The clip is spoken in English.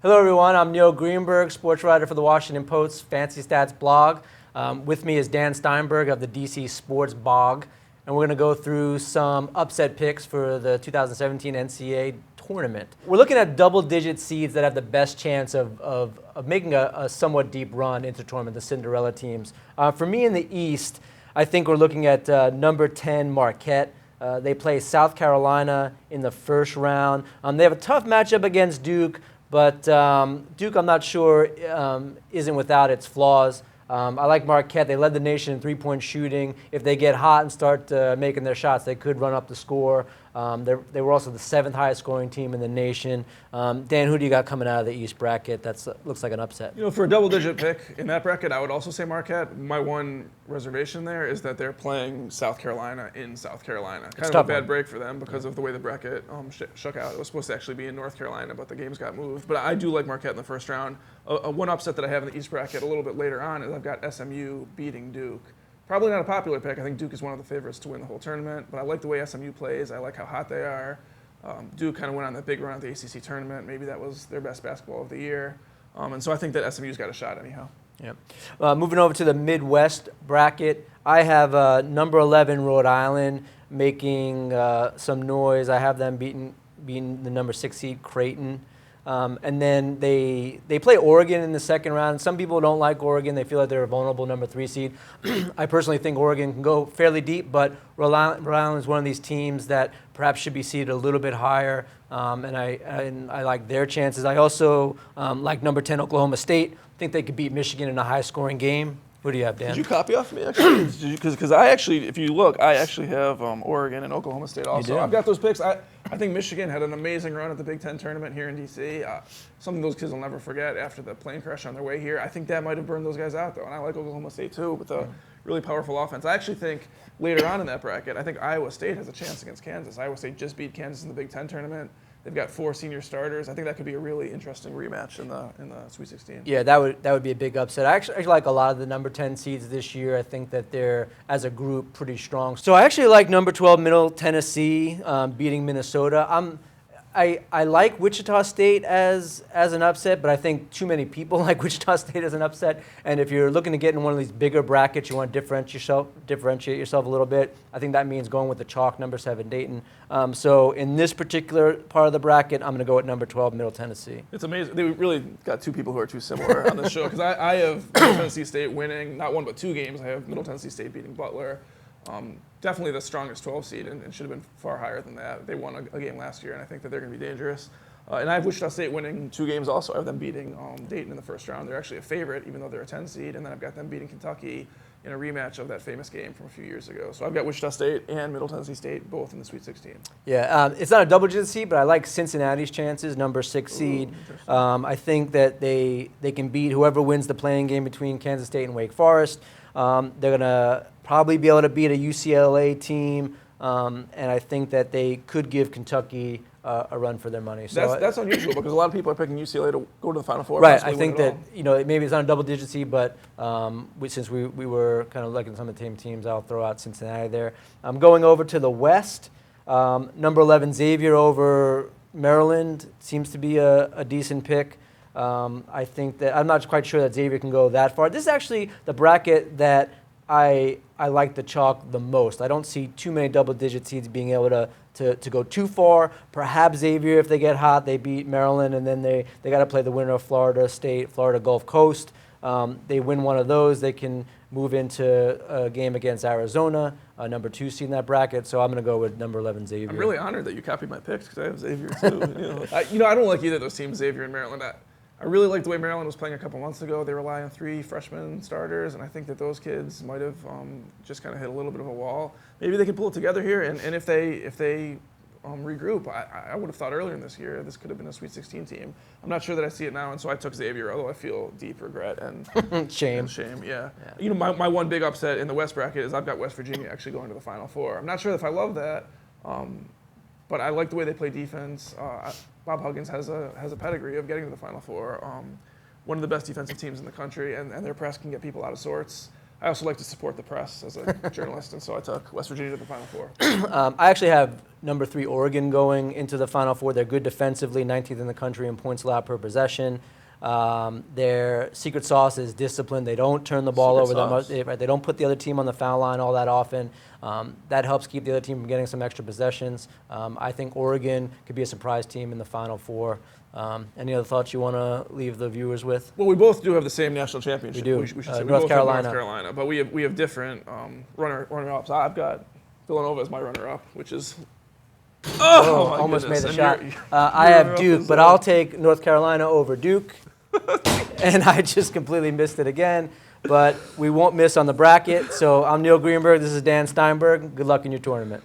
Hello everyone, I'm Neil Greenberg, sports writer for the Washington Post's Fancy Stats blog. With me is Dan Steinberg of the DC Sports Blog, and we're going to go through some upset picks for the 2017 NCAA tournament. We're looking at double-digit seeds that have the best chance of making a somewhat deep run into the tournament, the Cinderella teams. For me in the East, I think we're looking at number 10 Marquette. They play South Carolina in the first round. They have a tough matchup against Duke, but Duke, I'm not sure, isn't without its flaws. I like Marquette. They led the nation in three-point shooting. If they get hot and start making their shots, they could run up the score. They were also the 7th highest scoring team in the nation. Dan, who do you got coming out of the East bracket? That looks like an upset. You know, for a double-digit pick in that bracket, I would also say Marquette. My one reservation there is that they're playing South Carolina in South Carolina. Kind of a bad break for them because of the way the bracket shook out. It was supposed to actually be in North Carolina, but the games got moved. But I do like Marquette in the first round. One upset that I have in the East bracket a little bit later on is I've got SMU beating Duke. Probably not a popular pick. I think Duke is one of the favorites to win the whole tournament, but I like the way SMU plays. I like how hot they are. Duke kind of went on that big run at the ACC tournament. Maybe that was their best basketball of the year. And so I think that SMU's got a shot anyhow. Yeah. Moving over to the Midwest bracket, I have number 11 Rhode Island making some noise. I have them beating the number 6 seed Creighton. And then they play Oregon in the second round. Some people don't like Oregon. They feel like they're a vulnerable number 3 seed. I personally think Oregon can go fairly deep, but Rhode Island is one of these teams that perhaps should be seeded a little bit higher, and I like their chances. I also like number 10 Oklahoma State. I think they could beat Michigan in a high-scoring game. What do you have, Dan? Did you copy off me, actually? Because I actually, if you look, I actually have Oregon and Oklahoma State also. I've got those picks. I think Michigan had an amazing run at the Big Ten tournament here in D.C. Something those kids will never forget after the plane crash on their way here. I think that might have burned those guys out, though. And I like Oklahoma State, too, with a really powerful offense. I actually think later on in that bracket, I think Iowa State has a chance against Kansas. Iowa State just beat Kansas in the Big Ten tournament. They've got 4 senior starters. I think that could be a really interesting rematch in the Sweet 16. Yeah, that would be a big upset. I actually like a lot of the number 10 seeds this year. I think that they're, as a group, pretty strong. So I actually like number 12 Middle Tennessee beating Minnesota. I like Wichita State as an upset, but I think too many people like Wichita State as an upset. And if you're looking to get in one of these bigger brackets, you want to differentiate yourself a little bit. I think that means going with the chalk, number 7 Dayton. So in this particular part of the bracket, I'm going to go with number 12 Middle Tennessee. It's amazing. They really got 2 people who are too similar on this show because I have Middle Tennessee State winning not 1 but 2 games. I have Middle Tennessee State beating Butler. Definitely the strongest 12 seed and should have been far higher than that. They won a game last year, and I think that they're going to be dangerous. And I have Wichita State winning 2 games also. I have them beating Dayton in the first round. They're actually a favorite, even though they're a 10 seed. And then I've got them beating Kentucky in a rematch of that famous game from a few years ago. So I've got Wichita State and Middle Tennessee State both in the Sweet 16. Yeah, it's not a double-digit seed, but I like Cincinnati's chances, number 6 seed. I think that they can beat whoever wins the playing game between Kansas State and Wake Forest. They're going to probably be able to beat a UCLA team, and I think that they could give Kentucky a run for their money. So that's unusual because a lot of people are picking UCLA to go to the Final Four. Right, I think that maybe it's not a double-digit seed, but since we were kind of looking at some of the same teams, I'll throw out Cincinnati there. I'm going over to the West. Number 11 Xavier over Maryland seems to be a decent pick. I think that I'm not quite sure that Xavier can go that far. This is actually the bracket that I like the chalk the most. I don't see too many double-digit seeds being able to go too far. Perhaps Xavier, if they get hot, they beat Maryland, and then they got to play the winner of Florida State, Florida Gulf Coast. They win one of those, they can move into a game against Arizona, number 2 seed in that bracket. So I'm going to go with number 11 Xavier. I'm really honored that you copied my picks because I have Xavier too. I don't like either of those teams, Xavier and Maryland. I really liked the way Maryland was playing a couple months ago. They rely on 3 freshman starters, and I think that those kids might have just kind of hit a little bit of a wall. Maybe they can pull it together here, and if they regroup, I would have thought earlier in this year this could have been a Sweet 16 team. I'm not sure that I see it now, and so I took Xavier, although I feel deep regret and shame. Yeah. My one big upset in the West bracket is I've got West Virginia actually going to the Final Four. I'm not sure if I love that, but I like the way they play defense. Bob Huggins has a pedigree of getting to the Final Four. One of the best defensive teams in the country, and their press can get people out of sorts. I also like to support the press as a journalist, and so I took West Virginia to the Final Four. I actually have number 3 Oregon going into the Final Four. They're good defensively, 19th in the country in points allowed per possession. Their secret sauce is discipline. They don't turn the ball over that much. They don't put the other team on the foul line all that often. That helps keep the other team from getting some extra possessions. I think Oregon could be a surprise team in the Final Four. Any other thoughts you want to leave the viewers with? Well, we both do have the same national championship. We do. We should say. North both Carolina. Have North Carolina, but we have different runner-ups. I've got Villanova as my runner-up, which is almost goodness. made the shot. I have Duke, but I'll take North Carolina over Duke. And I just completely missed it again. But we won't miss on the bracket. So I'm Neil Greenberg. This is Dan Steinberg. Good luck in your tournament.